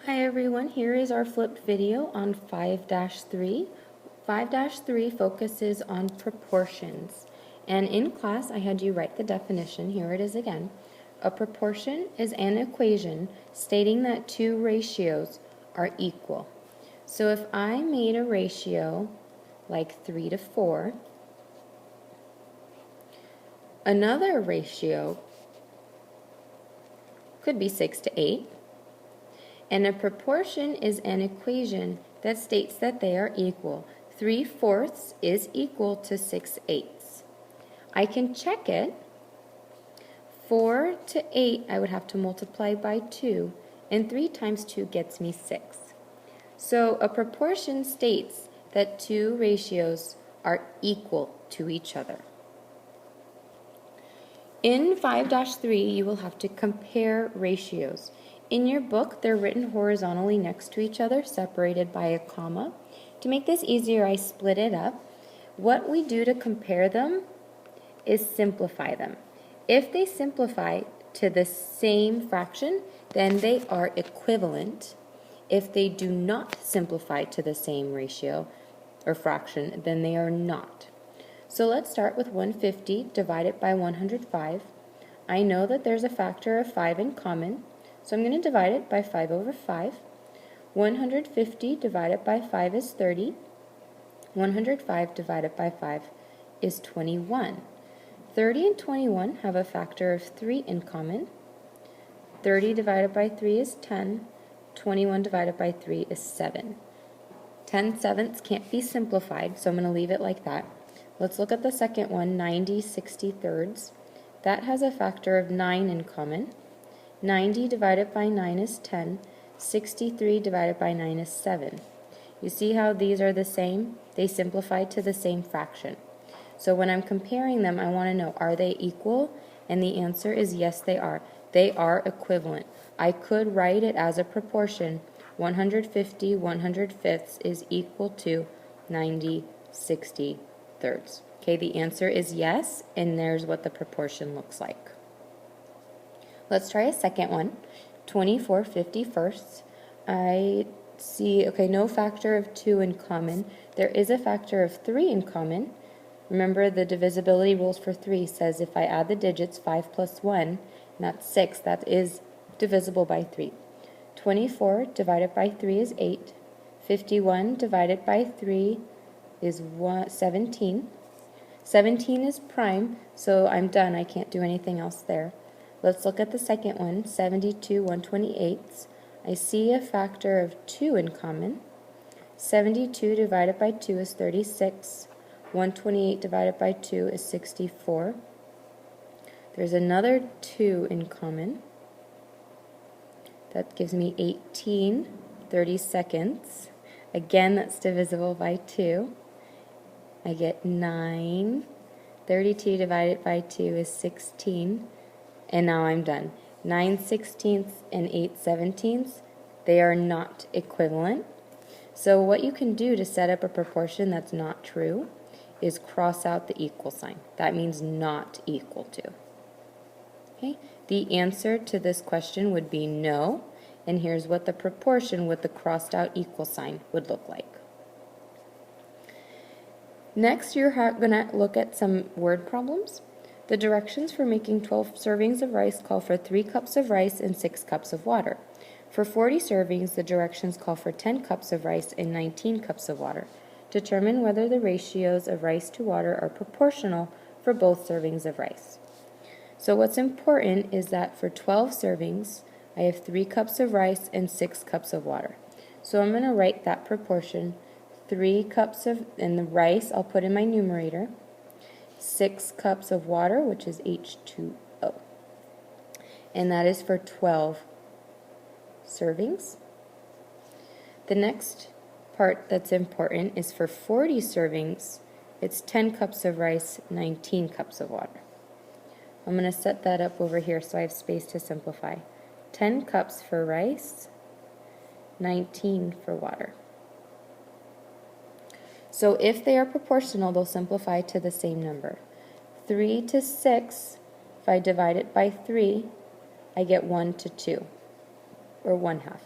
Hi everyone, here is our flipped video on 5-3. 5-3 focuses on proportions. And in class I had you write the definition. Here it is again. A proportion is an equation stating that two ratios are equal. So if I made a ratio like 3-4, another ratio could be 6-8. And a proportion is an equation that states that they are equal. 3/4 is equal to 6/8. I can check it. 4 to 8 I would have to multiply by 2, and 3 times 2 gets me 6. So a proportion states that two ratios are equal to each other. In 5-3 you will have to compare ratios. In your book, they're written horizontally next to each other, separated by a comma. To make this easier, I split it up. What we do to compare them is simplify them. If they simplify to the same fraction, then they are equivalent. If they do not simplify to the same ratio or fraction, then they are not. So let's start with 150 divided by 105. I know that there's a factor of 5 in common. So I'm going to divide it by 5/5. 150 divided by 5 is 30. 105 divided by 5 is 21. 30 and 21 have a factor of 3 in common. 30 divided by 3 is 10. 21 divided by 3 is 7. 10/7 can't be simplified, so I'm going to leave it like that. Let's look at the second one, 90/63. That has a factor of 9 in common. 90 divided by 9 is 10. 63 divided by 9 is 7. You see how these are the same? They simplify to the same fraction. So when I'm comparing them, I want to know, are they equal? And the answer is yes, they are. They are equivalent. I could write it as a proportion. 150 1/5 is equal to 90/63. Okay, the answer is yes, and there's what the proportion looks like. Let's try a second one, 24/51. I see, okay, no factor of 2 in common. There is a factor of 3 in common. Remember, the divisibility rules for 3 says if I add the digits 5 plus 1, and that's 6, that is divisible by 3. 24 divided by 3 is 8. 51 divided by 3 is 17. 17 is prime, so I'm done. I can't do anything else there. Let's look at the second one, 72 1/28. I see a factor of 2 in common. 72 divided by 2 is 36. 128 divided by 2 is 64. There's another 2 in common. That gives me 18 32nds. Again, that's divisible by 2. I get 9. 32 divided by 2 is 16. And now I'm done. 9/16 and 8/17, they are not equivalent. So what you can do to set up a proportion that's not true is cross out the equal sign. That means not equal to. Okay? The answer to this question would be no, and here's what the proportion with the crossed out equal sign would look like. Next, you're going to look at some word problems. The directions for making 12 servings of rice call for 3 cups of rice and 6 cups of water. For 40 servings, the directions call for 10 cups of rice and 19 cups of water. Determine whether the ratios of rice to water are proportional for both servings of rice. So what's important is that for 12 servings, I have 3 cups of rice and 6 cups of water. So I'm going to write that proportion. 3 cups of, and the rice I'll put in my numerator. 6 cups of water, which is H2O. And that is for 12 servings. The next part that's important is for 40 servings, it's 10 cups of rice, 19 cups of water. I'm going to set that up over here so I have space to simplify. 10 cups for rice, 19 for water. So if they are proportional, they'll simplify to the same number. 3 to 6, if I divide it by 3, I get 1 to 2, or 1/2.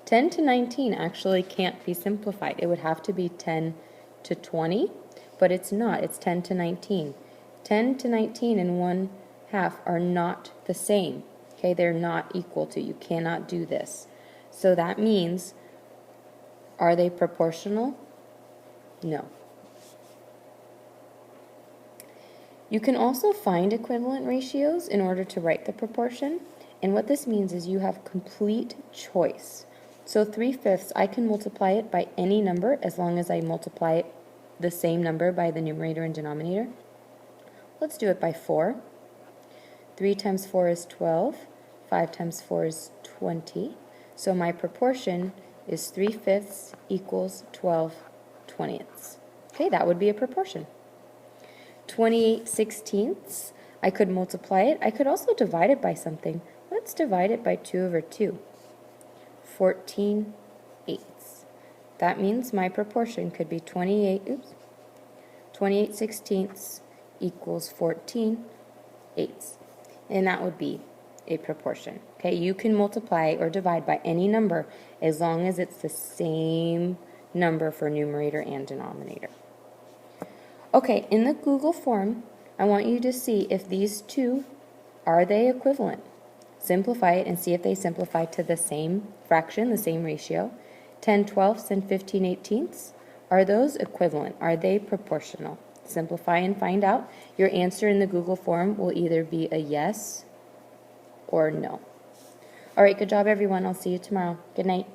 10 to 19 actually can't be simplified. It would have to be 10 to 20, but it's not. It's 10 to 19. 10 to 19 and 1/2 are not the same. Okay, they're not equal to. You cannot do this. So that means, are they proportional? No. You can also find equivalent ratios in order to write the proportion. And what this means is you have complete choice. So 3/5, I can multiply it by any number as long as I multiply it the same number by the numerator and denominator. Let's do it by 4. 3 times 4 is 12. 5 times 4 is 20. So my proportion is 3/5 equals 12/20. Okay, that would be a proportion. 28/16, I could multiply it. I could also divide it by something. Let's divide it by 2/2. 14/8. That means my proportion could be 28/16 equals 14/8. And that would be a proportion. Okay, you can multiply or divide by any number as long as it's the same number for numerator and denominator. Okay, in the Google form, I want you to see if these two, are they equivalent? Simplify it and see if they simplify to the same fraction, the same ratio. 10/12 and 15/18, are those equivalent? Are they proportional? Simplify and find out. Your answer in the Google form will either be a yes or no. All right, good job, everyone. I'll see you tomorrow. Good night.